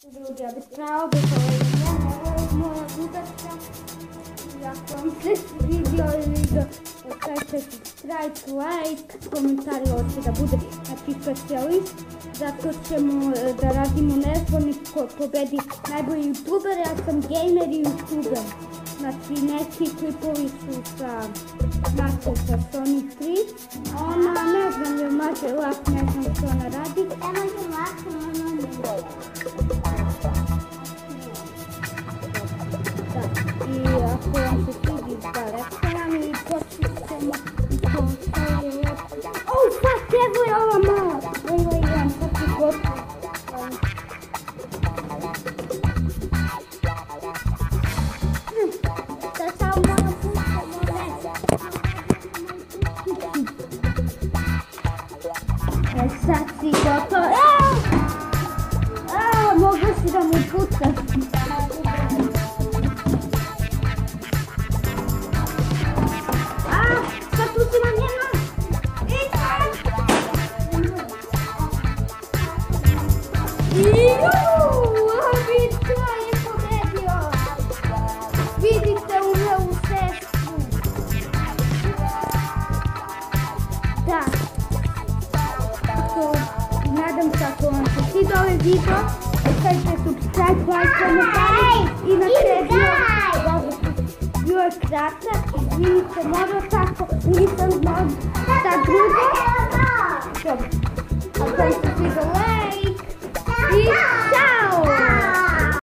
Drugi arbitrao, moja budačka. Ako vam se svidio video, ostavite subscribe, like, komentari hoće da bude specijalist. Zato ćemo da radimo nezbornik ko pobedi najbolji youtuber, ja sam gamer i youtuber. Znači neki klipovi su sa Sony 3. Ona ne znam je maže lak, ne znam što ona radi. Ema je lak, ona ne gleda. I ako vam se svidi da reklam i počet ćemo fuck, evo je ova mala. Evo je jedan, sad ću gotovo. Sad samo malo puštamo već. Sad si gotovo. Mogu si da mu pucaš. Arbitra je pobedio! Vidite u sestru! Da! Nadam se ako vam se sviđa ovaj video, ostavite subscribe, like, komentari i na kraju bio je kratak, izvinite, možda tako, nisam znao šta drugo. Dobro, ako vam se sviđa like i ciao!